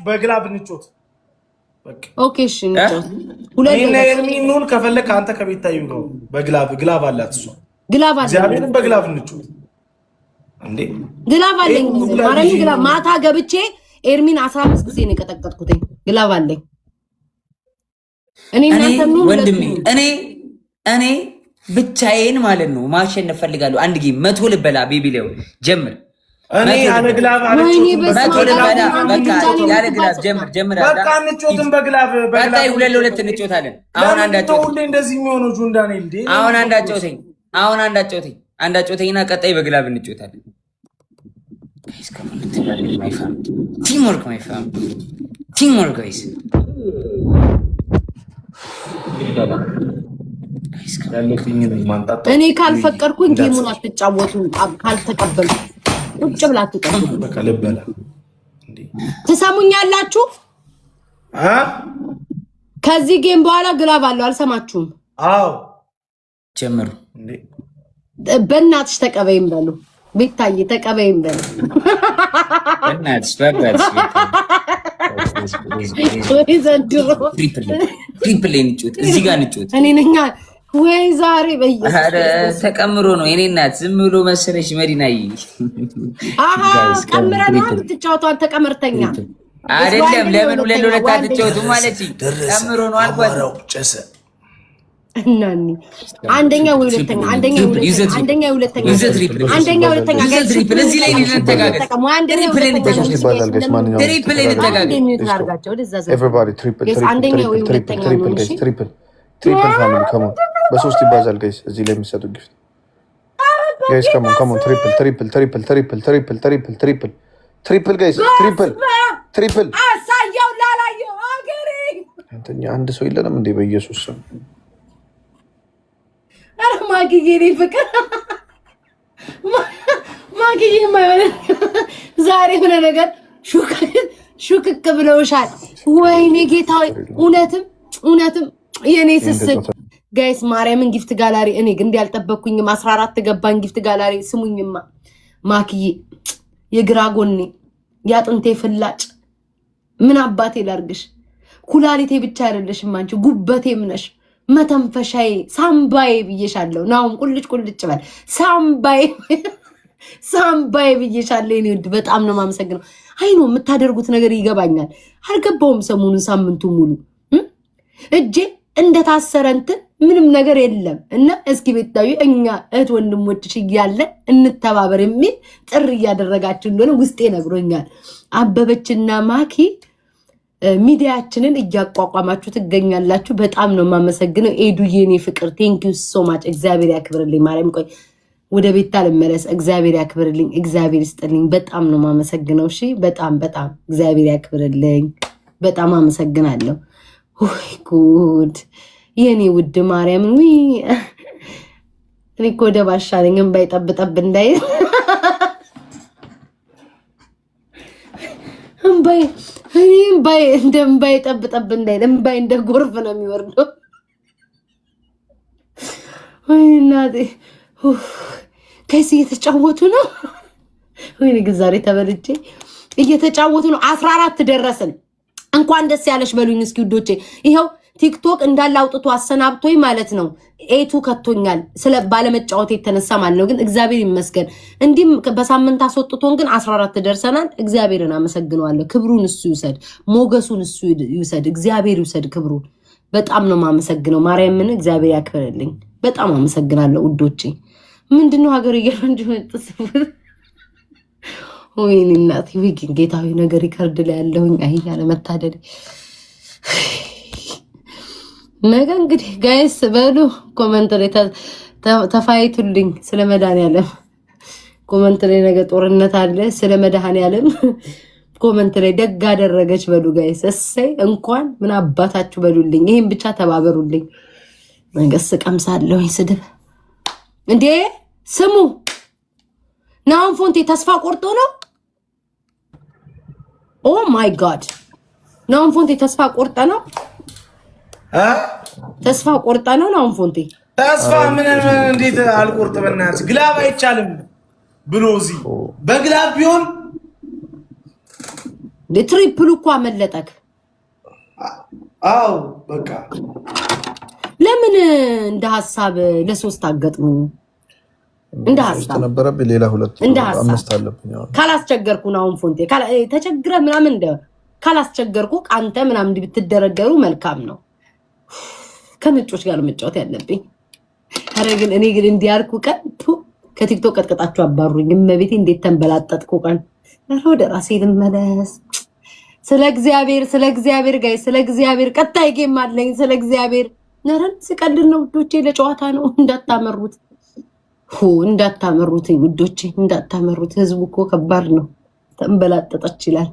በግላብ እንጮት። በቃ ኦኬ እሺ እንጮት። ሁለት ኤርሚ ኑን ከፈለክ አንተ ከቤታዩ ነው። በግላብ አላት እሷ ግላብ አለ። እግዚአብሔርን በግላብ እንጮት እንዴ ግላብ አለኝ። ማረኝ ግላብ ማታ ገብቼ ኤርሚን 15 ጊዜ ነው የቀጠቀጥኩት። ግላብ አለኝ። እኔ ወንድሜ እኔ ብቻዬን ማለት ነው ማሸነፍ ፈልጋለሁ። አንድ ጌም 100 ልበላ ቤቢሌው ጀምር። እኔ ያለ ግላብ አለች 100 ልበላ በቃ ያለ ግላብ ጀምር። በቃ እንጮትን በግላብ በቃ 2-2 እንጮታለን። አሁን አንዳቸው ሁሌ እንደዚህ የሚሆነው ጆን ዳንኤል እንዴ አሁን አንዳቸውተኝና ቀጣይ በግላብ እንጮታለን። Guys, come on, my family. Teamwork, my family. Teamwork, guys. እኔ ካልፈቀድኩኝ ጌሙን አትጫወቱ። ካልተቀበሉ ቁጭ ብላችሁ ተቀበሉ። በቃ ልበላ እንዴ ትሰሙኛላችሁ? ከዚህ ጌም በኋላ ግላብ አለው። አልሰማችሁም? አዎ ጀምሩ እንዴ በእናትሽ ተቀበይም በሉ። ቤታዬ ተቀበይም በሉ። በእናትሽ ትሪፕል እንጩት። እዚህ ጋር እንጩት። እኔ ነኝ ወይ ዛሬ በየስ ተቀምሮ ነው። እኔ እናት ዝም ብሎ መሰለሽ መዲናዬ። አሃ ቀምራ ነው የምትጫወተው አንተ ቀመርተኛ አይደለም። ለምን 2-2 አትጫወቱም ማለት ቀምሮ ነው አልኳት። እናኒ አንደኛ ሁለተኛ እዚህ ላይ እንተጋገዝ። ትሪፕል ፋሚሊ ከሞን በሶስት ይባዛል ጋይስ። እዚህ ላይ የሚሰጡ ጊፍት ጋይስ ከሞን ትሪፕል ጋይስ ትሪፕል አሳያው ላላየው አገሬ አንተኛ አንድ ሰው የለንም እንዴ በኢየሱስ ስም? አረ ማግዬ ነኝ ፍቅር ማግዬ ማይሆነ ዛሬ ሆነ ነገር ሹክክ ብለውሻል። ወይኔ ጌታዬ እውነትም የኔ ስስት ጋይስ ማርያምን ጊፍት ጋላሪ እኔ ግን ያልጠበቅኩኝም 14 ገባን ጊፍት ጋላሪ። ስሙኝማ ማክዬ የግራ ጎኔ ያጥንቴ ፍላጭ ምን አባቴ ላርግሽ? ኩላሊቴ ብቻ አይደለሽም አንቺ ጉበቴም ነሽ፣ መተንፈሻዬ ሳምባዬ ብዬሻለሁ። ናውም ቁልጭ በል ሳምባዬ ብዬሻለሁ። እኔ ወድ በጣም ነው የማመሰግነው። አይ ነው የምታደርጉት ነገር ይገባኛል። አልገባውም ሰሞኑን ሳምንቱ ሙሉ እጄ እንደታሰረ እንትን ምንም ነገር የለም። እና እስኪ ቤታዩ እኛ እህት ወንድሞችሽ እያለ እንተባበር የሚል ጥሪ እያደረጋችሁ እንደሆነ ውስጤ ነግሮኛል። አበበችና ማኪ ሚዲያችንን እያቋቋማችሁ ትገኛላችሁ። በጣም ነው የማመሰግነው። ኤዱዬ የኔ ፍቅር ቴንክ ዩ ሶ ማች። እግዚአብሔር ያክብርልኝ። ማርያም ቆይ ወደ ቤታ ልመለስ። እግዚአብሔር ያክብርልኝ። እግዚአብሔር ይስጥልኝ። በጣም ነው የማመሰግነው። እሺ በጣም እግዚአብሔር ያክብርልኝ። በጣም አመሰግናለሁ። ወይ ጉድ የኔ ውድ ማርያም ወይ እኔ እኮ ወደ ባሻ ነኝ እምባይ ጠብጠብ እንዳይ እምባይ እንደ እምባይ ጠብጠብ እንዳይ እምባይ እንደ ጎርፍ ነው የሚወርደው ወይ እናቴ ከዚህ እየተጫወቱ ነው ወይ ንግ ዛሬ ተበልጬ እየተጫወቱ ነው 14 ደረስን እንኳን ደስ ያለሽ በሉኝ እስኪ ውዶቼ ይሄው ቲክቶክ እንዳለ አውጥቶ አሰናብቶኝ ማለት ነው ኤቱ ከቶኛል ስለ ባለመጫወት የተነሳ ማለት ነው ግን እግዚአብሔር ይመስገን እንዲም በሳምንት አስወጥቶን ግን 14 ደርሰናል እግዚአብሔርን አመሰግነዋለሁ ክብሩን እሱ ይውሰድ ሞገሱን እሱ ይውሰድ እግዚአብሔር ይውሰድ ክብሩን በጣም ነው ማመሰግነው ማርያምን እግዚአብሔር ያክብርልኝ በጣም አመሰግናለሁ ውዶቼ ምንድነው ሀገር እየረንጅ መጥተው ወይኔ እናቴ ወይግን ጌታዊ ነገር ይከርድ ላይ ያለሁኝ አይ ያለ መታደል ነገ እንግዲህ ጋይስ በሉ ኮሜንት ላይ ተፋይቱልኝ ስለ መድኃኒዓለም ኮሜንት ላይ ነገ ጦርነት አለ ስለ መድኃኒዓለም ኮሜንት ላይ ደግ አደረገች በሉ ጋይስ እሰይ እንኳን ምን አባታችሁ በሉልኝ ይሄን ብቻ ተባበሩልኝ ነገስ ቀምሳለሁኝ ስድብ እንዴ ስሙ ናውን ፎንቴ ተስፋ ቆርጦ ነው ኦ ማይ ጋድ ናውን ፎንቴ ተስፋ ቆርጣ ነው ተስፋ ቆርጣ ነው ናውን ፎንቴ ተስፋ ምን እንዴት አልቆርጥ በእናትህ ግላብ አይቻልም ብሎ እዚህ በግላብ ቢሆን ለትሪፕሉ እኮ አመለጠክ አው በቃ ለምን እንደ ሐሳብ ለሶስት አገጥሙ እንደ ሐሳብ ነበረብኝ ሌላ ሁለት አምስት አለብኝ ካላስቸገርኩ ናውን ፎንቴ ተቸግረ ምናምን እንደ ካላስቸገርኩ አንተ ምናምን ብትደረገሩ መልካም ነው ከነጮች ጋር መጫወት ያለብኝ አረ ግን እኔ ግን እንዲያርኩ ቀን ከቲክቶክ ቀጥቅጣችሁ አባሩኝ እመቤቴ እንዴት ተንበላጠጥኩ ቀን ወደ ራሴ ልመለስ ስለ እግዚአብሔር ጋይ ስለ እግዚአብሔር ቀጣይ ጌም አለኝ ስለ እግዚአብሔር ነረን ሲቀልል ነው ውዶቼ ለጨዋታ ነው እንዳታመሩት ውዶቼ እንዳታመሩት ህዝቡ እኮ ከባድ ነው ተንበላጠጠች ይላል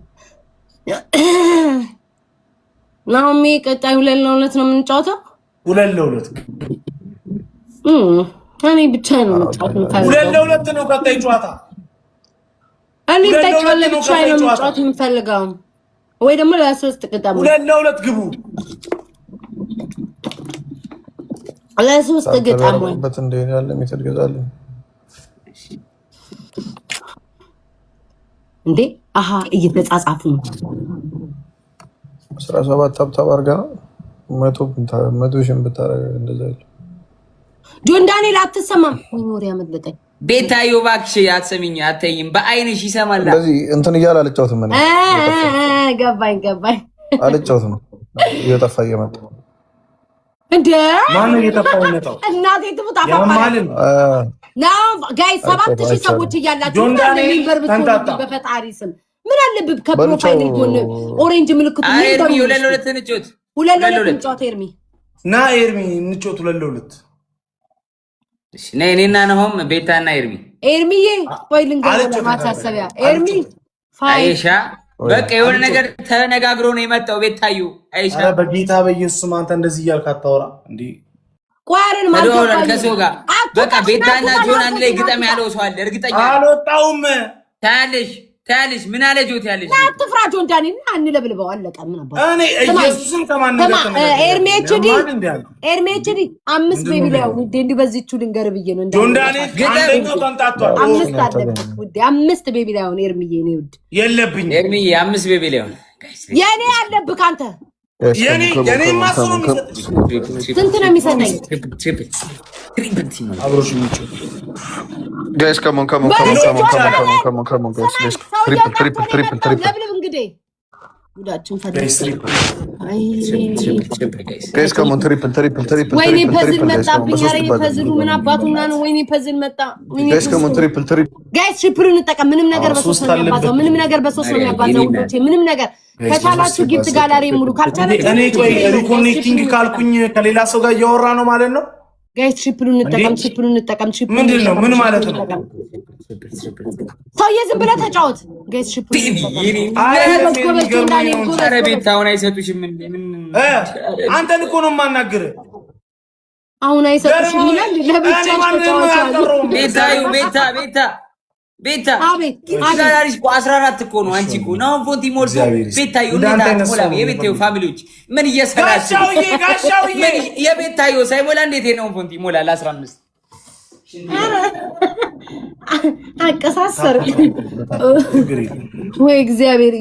ናውሚ ቀጣይ 2-2 ነው የምንጫወተው 2-2 እኔ ብቻ ነው የምጫወተው 2-2 ነው ቀጣይ ጨዋታ እኔ ብቻ ነው የምጫወተው የምፈልገው ወይ ደግሞ ለሶስት ቅጣም 2-2 ግቡ ለሶስት ቅጣም ወይ በተንደ ያለ ሜትር ገዛለሁ እንዴ አሃ እየተጻጻፉ ነው 17 ታብታብ አርጋ 100 ሺህ ብታረጋ እንደዛ አይደል ጆን ዳንኤል አትሰማም ወሬ ያመለጠኝ ቤታዮ እባክሽ አትሰሚኝ አትይም በአይንሽ ይሰማል ስለዚህ እንትን እያለ አልጫወትም እኔ ገባኝ አልጫወትም እየጠፋ እየመጣ እንዴ ማን ነው እየጠፋው ነው እናቴ ትሙት አፋፋል ናው ጋይስ 7000 ሰዎች እያላችሁ ሜምበር ብትሆኑ በፈጣሪ ስም ምን አለብህ ከፕሮፋይል ጎን ኦሬንጅ ምልክቱ ምን ደው 2-2 እንጫወት 2-2 እንጫወት ኤርሚ እንጫወት 2-2 እሺ ነይና ነውም ቤታና ኤርሚዬ ቆይ ልንገርህ ማሳሰቢያ ኤርሚ አይሻ በቃ የሆነ ነገር ተነጋግሮ ነው የመጣው ቤታዩ አይሻ አረ በጌታ በኢየሱስ አንተ እንደዚህ እያልክ አታወራ እንዴ ቋረን ማለት ከሰው ጋር በቃ ቤታና ጆን አንድ ላይ ግጠም ያለው ሰው አለ እርግጠኛ አልወጣውም ታያለሽ ምን አለ ጆት ያለሽ አትፍራ ጆን ዳንኤል አንለብልበው አለቀ ምን አባ እኔ ኢየሱስን ከማን ነገር ኤርሜችዲ 5 ቤቢ ላይ አሁን እንዴ በዚህቹ ልንገር ብዬ ነው ጆን ዳንኤል አንደኛው ተንጣጣው 5 አለበት ውዴ 5 ቤቢ ላይ አሁን ኤርሚዬ ነው ውድ የለብኝ ኤርሚዬ 5 ቤቢ ላይ አሁን የኔ አለብህ አንተ የኔ ማሰው ነው የሚሰጥሽ ስንት ነው የሚሰጠኝ አብሮሽ ምንጭ guys come on guys triple ለብልብ እንግዲህ ጉዳችን ፈለግ guys come on triple ወይኔ ፐዝል መጣብኝ አሬ ፐዝሉ ምን አባቱና ነው ወይኔ ፐዝል መጣ guys come on triple guys ትሪፕል እንጠቀም ምንም ነገር በሶስት ነው የሚያባዛው ምንም ነገር በሶስት ነው የሚያባዛው ውዶቼ ምንም ነገር ከቻላችሁ ጊፍት ጋላሪ ሙሉ ካልቻላችሁ እኔ ቆይ ሪኮኔክቲንግ ካልኩኝ ከሌላ ሰው ጋር እያወራ ነው ማለት ነው ጋይስ ትሪፕሉን እንጠቀም። ምንድን ነው? ምን ማለት ነው? ሰውዬ ዝም ብለህ ተጫወት። ጋይስ ትሪፕሉን ቤት አሁን አይሰጡሽም። አንተን እኮ ነው የማናግርህ። አሁን አይሰጡሽም ይላል። ለብቻ ቤታ አቤት 14 እኮ ነው። አንቺ እኮ ነው ፎንቲ ሞልቶ ቤታዩ እንዴት የቤታዩ ፋሚሊዎች ምን እየሰራችሁ? የቤታዩ ሳይሞላ እንዴት ነው ፎንቲ ሞላል? 15 አቀሳሰር ወይ እግዚአብሔር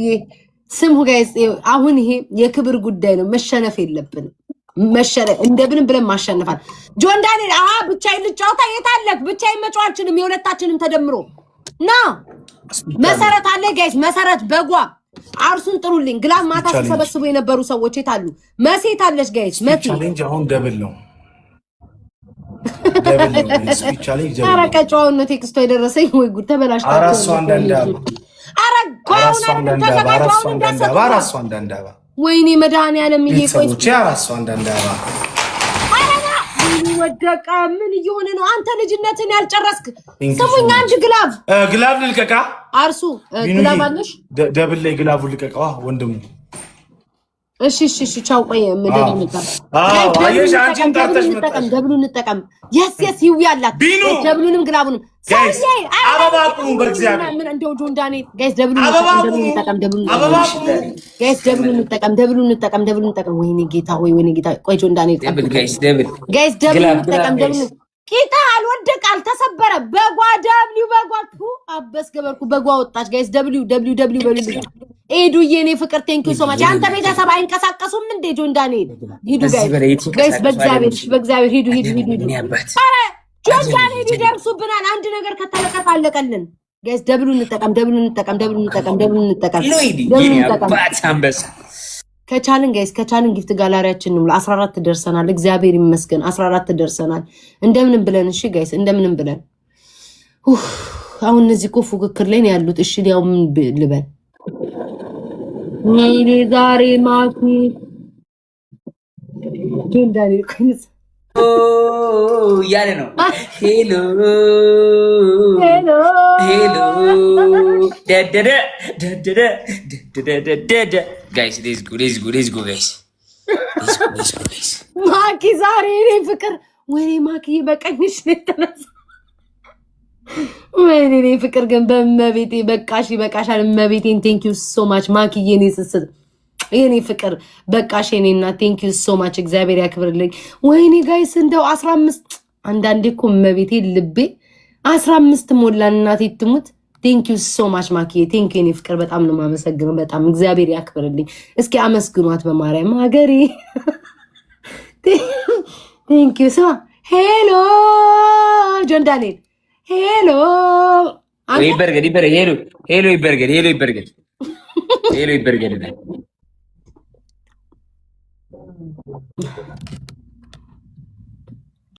ስሙ። ጋይስ አሁን ይሄ የክብር ጉዳይ ነው። መሸነፍ የለብንም። እንደምንም ብለን ማሸነፋል። ጆን ዳንኤል ብቻዬን ልጫወታ የታለክ? ብቻዬን መጫወታችንም የሁለታችንም ተደምሮ ና መሰረት አለ ጋይስ። መሰረት በጓ አርሱን ጥሩልኝ። ግላብ ማታ ተሰበስቡ የነበሩ ሰዎች የታሉ? መሴት አለች ጋይስ። መሲ ቻሌንጅ አሁን ደብል ነው። ኧረ ቀጫውን ነው ቴክስቶ የደረሰኝ። ወይ ጉድ ተበላሽታ። ወይኔ መድኃኒዓለም እየቆይ ወደቀ። ምን እየሆነ ነው? አንተ ልጅነትን ያልጨረስክ ስሙኝ። አንድ ግላብ ልልቀቃ። አርሱ ግላብ አለሽ? ደብል ላይ ግላቡ ልቀቃ ወንድሙ። እሺ ቻው። ቆይ ደብሉ እንጠቀም። የስ ይው ያላት ደብሉንም ግላቡንም እንደው ጆን ዳንኤል ጋይስ ደብሉን እንጠቀም። ወይኔ ጌታ ወይኔ ጌታ። ቆይ ጆን ዳንኤል ጋይስ ደብሉን እንጠቀም። ቂጣ አልወደቅ አልተሰበረ። በጓ ደብሊው በጓ አበስ ገበርኩ። በጓ ወጣች ጋይስ። ደብሊው በሉልኝ። ሄዱዬ የኔ ፍቅር ቴንኪው ሶ ማች። አንተ ቤተሰብ አይንቀሳቀሱም እንዴ? ጆን ዳንኤል ሂዱ ጋይስ፣ በእግዚአብሔር ሂዱ። ኧረ ጆን ዳንኤል ይደርሱብናል። አንድ ነገር ከተለቀቀ አለቀልን ጋይስ። ደብሉን እንጠቀም። ከቻልን ጋይስ ጊፍት ጋላሪያችን ነው። 14 ደርሰናል። እግዚአብሔር ይመስገን 14 ደርሰናል። እንደምንም ብለን እሺ ጋይስ፣ እንደምንም ብለን አሁን እነዚህ እኮ ፉክክር ላይ ነው ያሉት። እሺ ያው ምን ልበል? ወይኔ ዛሬ ማኪ ጆን ዳንኤል ኮይንስ ያለ ነው። ሄሎ ጋይስ ሌትስ ጎ ጋይስ። ማኪ ዛሬ እኔ ፍቅር ወይኔ ማኪ በቀኝሽ ነው የተነሳ። ወይኔ እኔ ፍቅር ግን በመቤቴ በቃሽ፣ ይበቃሻል። መቤቴን ቴንኪው ሶ ማች ማኪ የኔ ስስት የኔ ፍቅር በቃሽ የኔ እና ቴንኪው ሶ ማች እግዚአብሔር ያክብርልኝ። ወይኔ ጋይስ እንደው 15 አንዳንዴ እኮ መቤቴ ልቤ 15 ሞላን። እናቴ ትሙት። ቴንኪው ሶ ማች ማኪ ቴንኪው የኔ ፍቅር በጣም ነው የማመሰግነው። በጣም እግዚአብሔር ያክብርልኝ። እስኪ አመስግኗት በማርያም ሀገሬ። ቴንኪው ሶ ሄሎ ጆን ዳንኤል ሄሎ ይበርገድ